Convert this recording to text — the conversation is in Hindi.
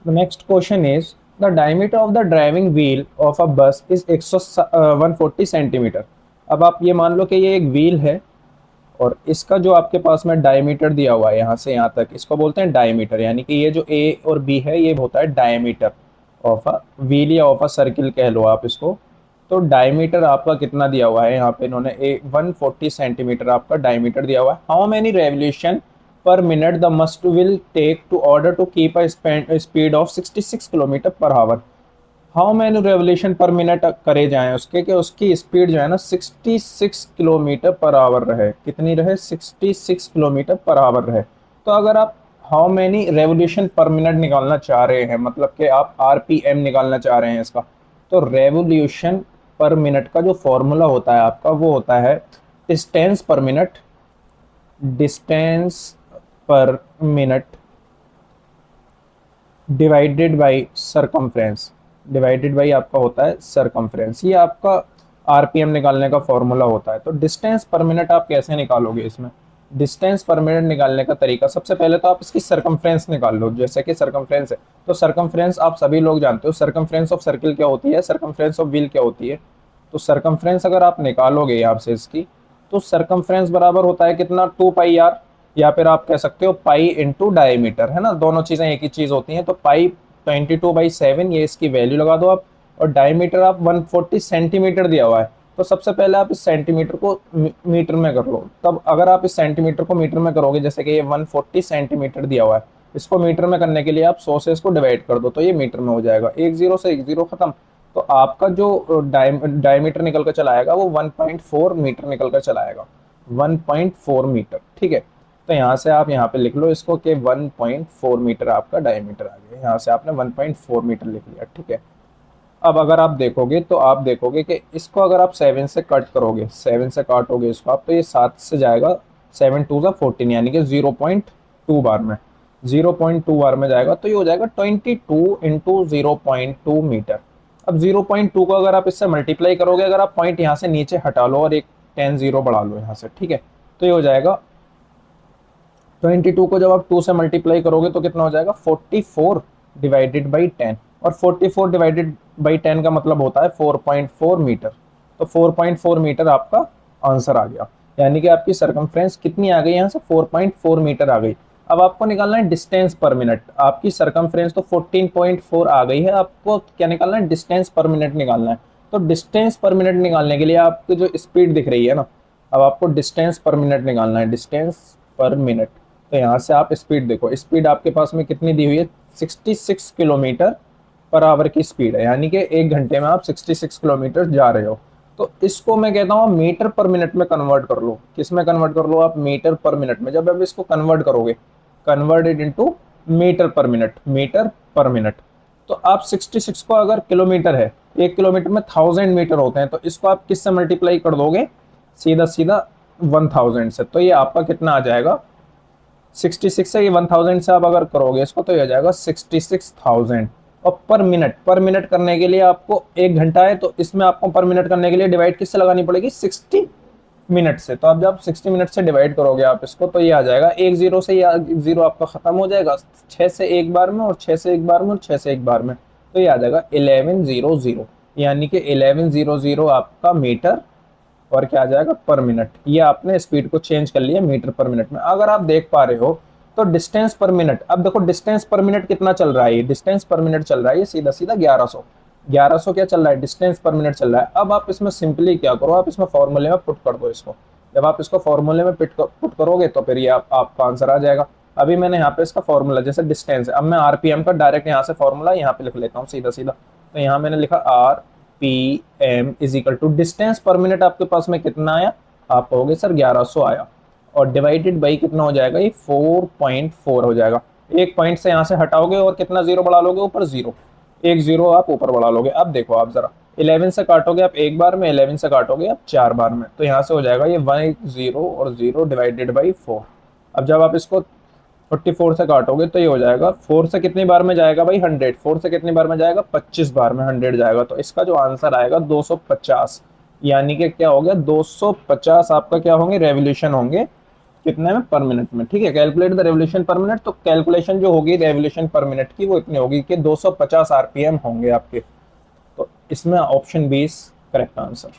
The next question is the diameter of the driving wheel of a bus is 140 centimetre. अब आप ये मान लो कि ये एक व्हील है और इसका जो आपके पास में डायमीटर दिया हुआ है यहाँ से यहाँ तक, इसको बोलते हैं डायमीटर। यानी कि ये जो ए और बी है ये होता है डायमीटर ऑफ अ व्हील या ऑफ अ सर्किल कह लो आप इसको। तो डायमीटर आपका कितना दिया हुआ है यहाँ पे, इन्होंने ए 140 सेंटीमीटर आपका डायमीटर दिया हुआ है। How many revolution per minute the must will take to order to keep a speed of 66 kilometre per hour. How many revolution per minute करे जाएं उसके कि उसकी स्पीड जो है ना 66 किलोमीटर पर आवर रहे। कितनी रहे? 66 किलोमीटर पर आवर रहे। तो अगर आप how many revolution per minute निकालना चाह रहे हैं, मतलब कि आप आरपीएम निकालना चाह रहे हैं इसका, तो रेवोल्यूशन पर मिनट का जो फॉर्मूला होता है आपका वो होता है डिस्टेंस पर मिनट, डिस्टेंस पर minute divided by circumference, divided by आपका होता है सरकमफ्रेंस। ये आपका आरपीएम निकालने का फॉर्मूला होता है। तो डिस्टेंस पर मिनट आप कैसे निकालोगे? इसमें डिस्टेंस पर मिनट निकालने का तरीका, सबसे पहले तो आप इसकी सरकमफ्रेंस निकाल लो। जैसे कि सरकमफ्रेंस है तो सरकमफ्रेंस आप सभी लोग जानते हो, सरकमफ्रेंस ऑफ सर्किल क्या होती है, सरकमफ्रेंस ऑफ व्हील क्या होती है। तो सरकमफ्रेंस अगर आप निकालोगे यहाँ से इसकी, तो सरकमफ्रेंस बराबर होता है कितना? 2 पाई आर, या फिर आप कह सकते हो पाई इंटू डायमीटर, है ना, दोनों चीजें एक ही चीज होती हैं। तो पाई 22/7 ये इसकी वैल्यू लगा दो आप, और डायमीटर आप 140 सेंटीमीटर दिया हुआ है। तो सबसे पहले आप इस सेंटीमीटर को मीटर में कर लो। तब अगर आप इस सेंटीमीटर को मीटर में करोगे, जैसे कि ये 140 सेंटीमीटर दिया हुआ है, इसको मीटर में करने के लिए आप 100 से इसको डिवाइड कर दो तो ये मीटर में हो जाएगा। एक जीरो से एक जीरो खत्म। तो आपका जो डायमीटर निकल कर चला आएगा वो 1.4 मीटर निकल कर चला आएगा। 1.4 मीटर, ठीक है। तो यहाँ से आप यहाँ पे लिख लो इसको कि 1.4 मीटर आपका डायमीटर आ गया। यहाँ से आपने 1.4 मीटर लिख लिया, ठीक है। अब अगर आप देखोगे तो आप देखोगे कि इसको अगर आप 7 से कट करोगे, 7 से काटोगे इसको आप, तो ये 7 से जाएगा, 7×2 = 14, यानी कि 0.2 बार में, 0.2 बार में जाएगा। तो ये हो जाएगा 22 × 0.2 मीटर। अब 0.2 को अगर आप इससे मल्टीप्लाई करोगे, अगर आप पॉइंट यहाँ से नीचे हटा लो और एक 10 जीरो बढ़ा लो यहाँ से, ठीक है, तो ये हो जाएगा 22 को जब आप 2 से मल्टीप्लाई करोगे तो कितना हो जाएगा? 44/10। और 44/10 का मतलब होता है 4.4 मीटर। तो 4.4 मीटर आपका आंसर आ गया। यानी कि आपकी सरकमफ्रेंस कितनी आ गई यहाँ से? 4.4 मीटर आ गई। अब आपको निकालना है डिस्टेंस पर मिनट। आपकी सरकमफ्रेंस तो 14.4 आ गई है, आपको क्या निकालना है? डिस्टेंस पर मिनट निकालना है। तो डिस्टेंस पर मिनट निकालने के लिए आपकी जो स्पीड दिख रही है ना, अब आपको डिस्टेंस पर मिनट निकालना है, डिस्टेंस पर मिनट। तो यहाँ से आप स्पीड देखो, स्पीड आपके पास में कितनी दी हुई है? 66 किलोमीटर पर आवर की स्पीड है, यानी कि 1 घंटे में आप 66 किलोमीटर जा रहे हो। तो इसको मैं कहता हूँ मीटर पर मिनट में कन्वर्ट कर लो। किस में कन्वर्ट कर लो आप? मीटर पर मिनट में। जब आप इसको कन्वर्ट करोगे, converted into metre per minute, metre per minute, तो आप 66 को अगर किलोमीटर है, 1 किलोमीटर में 1000 मीटर होते हैं, तो इसको आप किससे मल्टीप्लाई कर दोगे? सीधा सीधा 1000 से। तो ये आपका कितना आ जाएगा? 66 से, ये 1000 से आप अगर करोगे इसको तो ये आ जाएगा 66,000। और पर मिनट करने के लिए आपको 1 घंटा है, तो इसमें आपको पर मिनट करने के लिए डिवाइड किससे लगानी पड़ेगी? 60 मिनट से। तो अब जब 60 मिनट से डिवाइड करोगे आप इसको, तो ये आ जाएगा एक जीरो से, ये जीरो आपका खत्म हो जाएगा, 6 से एक बार में, और 6 से एक बार में, और 6 से एक बार में। तो ये आ जाएगा 1100, यानी कि 1100 आपका मीटर, और क्या आ जाएगा? पर मिनट। ये आपने स्पीड को चेंज कर लिया मीटर पर मिनट में। अगर आप देख पा रहे हो तो डिस्टेंस पर मिनट, अब देखो डिस्टेंस पर मिनट कितना चल रहा है? डिस्टेंस पर मिनट चल रहा है ये सीधा सीधा 1100। 1100 क्या चल रहा है? डिस्टेंस पर मिनट चल रहा है। अब आप इसमें सिंपली क्या करो, आप इसमें फॉर्मूले में पुट कर दो इसको। जब आप इसको फॉर्मूले में पुट करोगे तो फिर ये आपका आंसर आ जाएगा। अभी मैंने यहाँ पे इसका फॉर्मूला, जैसे डिस्टेंस है, अब मैं आरपीएम का डायरेक्ट यहाँ से फॉर्मूला यहाँ पे लिख लेता हूँ सीधा सीधा। तो यहाँ मैंने लिखा RPM = डिस्टेंस पर मिनट आपके पास में कितना आया? आप कहोगे सर 1100 आया, और डिवाइडेड बाई कितना हो जाएगा? ये 4.4 हो जाएगा। एक पॉइंट से यहाँ से हटाओगे और कितना जीरो बढ़ा लोगे ऊपर? जीरो। एक जीरो आप ऊपर बढ़ा लोगे। अब देखो आप जरा, 11 से काटोगे आप एक बार में, 11 से काटोगे आप 4 बार में, तो यहाँ से हो जाएगा ये 10 और 0 डिवाइडेड बाई 4। अब जब आप इसको 44 से काटोगे तो ये हो जाएगा, 4 से कितनी बार में जाएगा भाई? 100। 4 से कितनी बार में जाएगा? 25 बार में 100 जाएगा। तो इसका जो आंसर आएगा 250, यानी कि क्या हो गया? 250 आपका क्या होंगे? रेवोल्यूशन होंगे कितने में, पर मिनट में, ठीक है। Calculate the revolution per minute, तो कैलकुलेशन जो होगी रेवोल्यूशन पर मिनट की वो इतनी होगी कि 250 आरपीएम होंगे आपके। तो इसमें option B is correct answer.